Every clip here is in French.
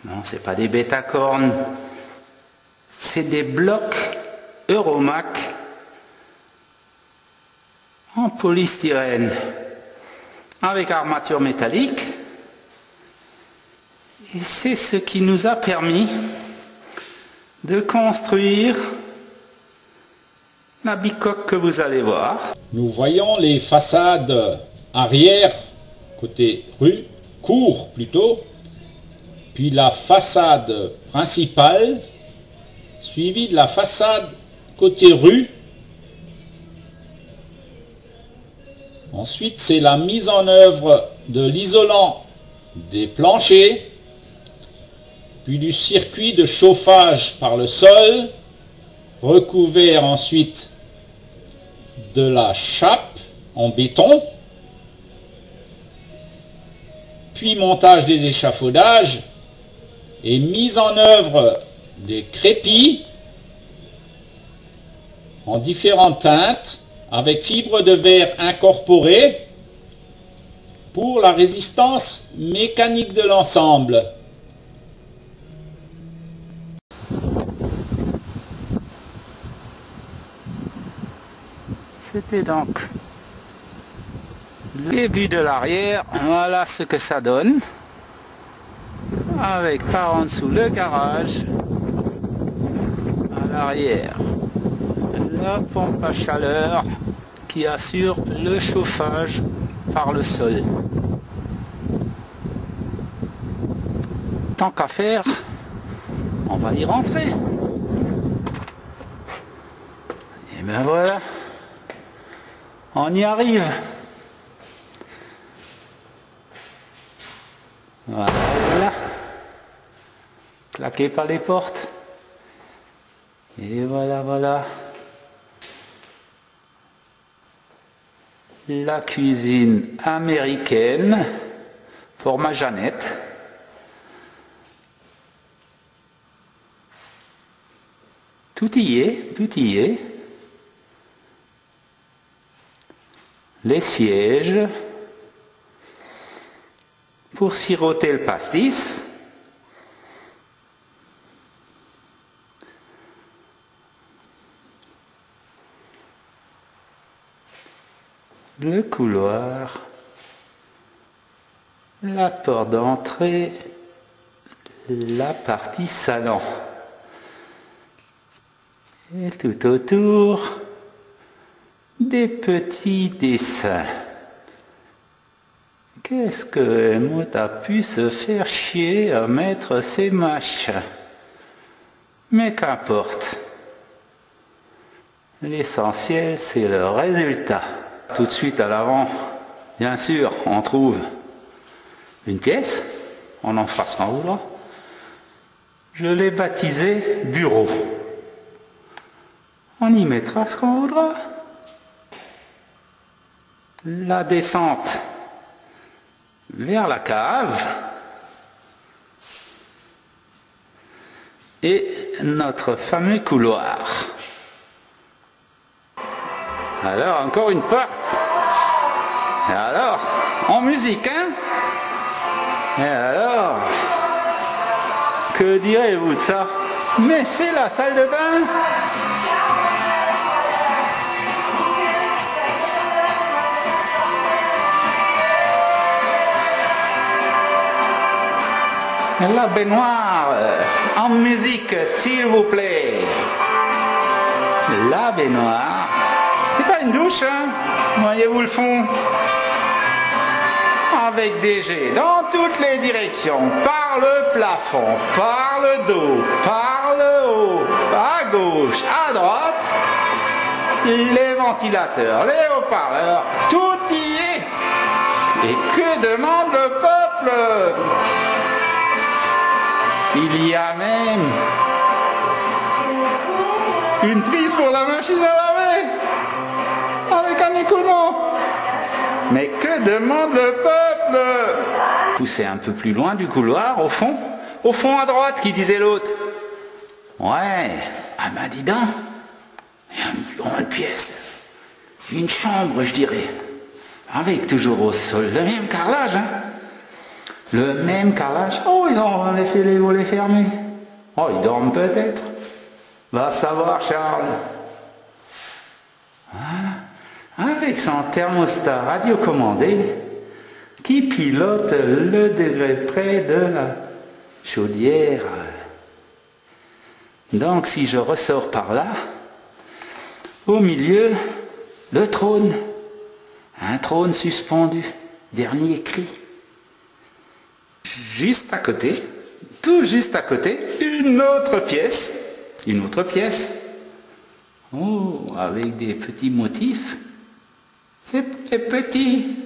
Non, c'est pas des Betacorn. C'est des blocs Euromac en polystyrène avec armature métallique. Et c'est ce qui nous a permis de construire la bicoque que vous allez voir. Nous voyons les façades arrière, côté rue, cour plutôt, puis la façade principale, suivie de la façade côté rue. Ensuite, c'est la mise en œuvre de l'isolant des planchers, puis du circuit de chauffage par le sol, recouvert ensuite de la chape en béton, puis montage des échafaudages et mise en œuvre des crépis en différentes teintes avec fibre de verre incorporée pour la résistance mécanique de l'ensemble. C'était donc les vues de l'arrière. Voilà ce que ça donne. Avec par en dessous le garage. À l'arrière, la pompe à chaleur qui assure le chauffage par le sol. Tant qu'à faire, on va y rentrer. Et ben voilà. On y arrive. Voilà. Claquez pas les portes. Et voilà, voilà. La cuisine américaine, format Jeannette. Tout y est, tout y est. Les sièges pour siroter le pastis. Le couloir, la porte d'entrée, la partie salon. Et tout autour, des petits dessins. Qu'est-ce que Helmut a pu se faire chier à mettre ces machins? Mais qu'importe. L'essentiel, c'est le résultat. Tout de suite à l'avant, bien sûr, on trouve une pièce, en emplacement roulant. Je l'ai baptisé bureau. On y mettra ce qu'on voudra. La descente vers la cave et notre fameux couloir. Alors, encore une porte. Et alors, en musique, hein? Et alors, que direz-vous de ça? Mais c'est la salle de bain. La baignoire, en musique, s'il vous plaît. La baignoire. C'est pas une douche, hein? Voyez-vous le fond? Avec des jets dans toutes les directions, par le plafond, par le dos, par le haut, à gauche, à droite, les ventilateurs, les haut-parleurs, tout y est. Et que demande le peuple? Il y a même une prise pour la machine à laver avec un écoulement. Mais que demande le peuple? Poussez un peu plus loin du couloir, au fond à droite, qui disait l'autre. Ouais, ah ben dis donc, il y a une grande pièce, une chambre je dirais, avec toujours au sol le même carrelage, hein. Le même carrelage. Oh, ils ont laissé les volets fermés. Oh, ils dorment peut-être. Va savoir, Charles. Voilà. Avec son thermostat radiocommandé qui pilote le degré près de la chaudière. Donc si je ressors par là, au milieu, le trône. Un trône suspendu. Dernier cri. Juste à côté, tout juste à côté, une autre pièce. Une autre pièce. Oh, avec des petits motifs. C'est les petits.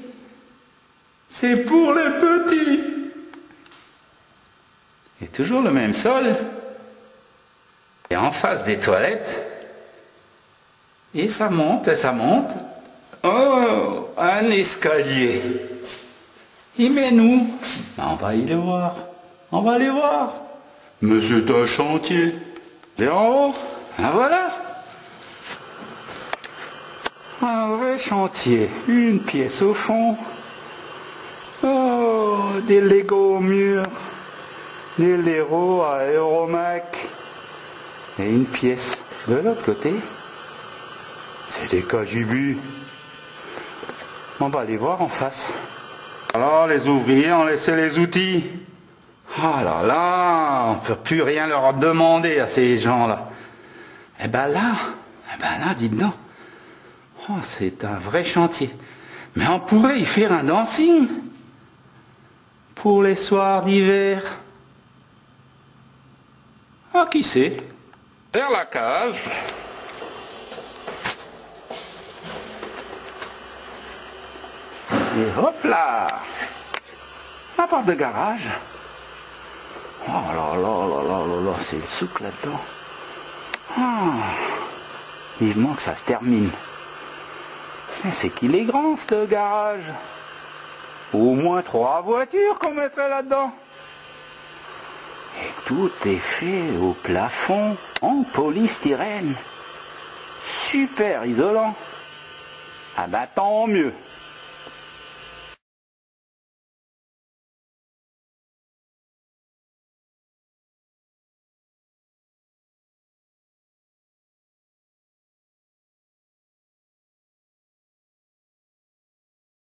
C'est pour les petits. Et toujours le même sol. Et en face des toilettes. Et ça monte et ça monte. Oh, un escalier. Et mais nous, on va y les voir. On va les voir. Mais c'est un chantier. Et en haut, ah voilà. Un vrai chantier. Une pièce au fond. Oh, des Lego au mur. Des Lego à Aeromac. Et une pièce de l'autre côté. C'est des KGB. On va les voir en face. Alors les ouvriers ont laissé les outils. Ah là là, on ne peut plus rien leur demander à ces gens-là. Eh ben là, dites donc. Oh, c'est un vrai chantier. Mais on pourrait y faire un dancing. Pour les soirs d'hiver. Ah, qui sait? Vers la cage. Et hop là, la porte de garage. Oh là là là là là là, c'est le souk là-dedans. Ah, vivement que ça se termine. Mais c'est qu'il est grand ce garage. Au moins 3 voitures qu'on mettrait là-dedans. Et tout est fait au plafond en polystyrène. Super isolant. Ah bah tant mieux.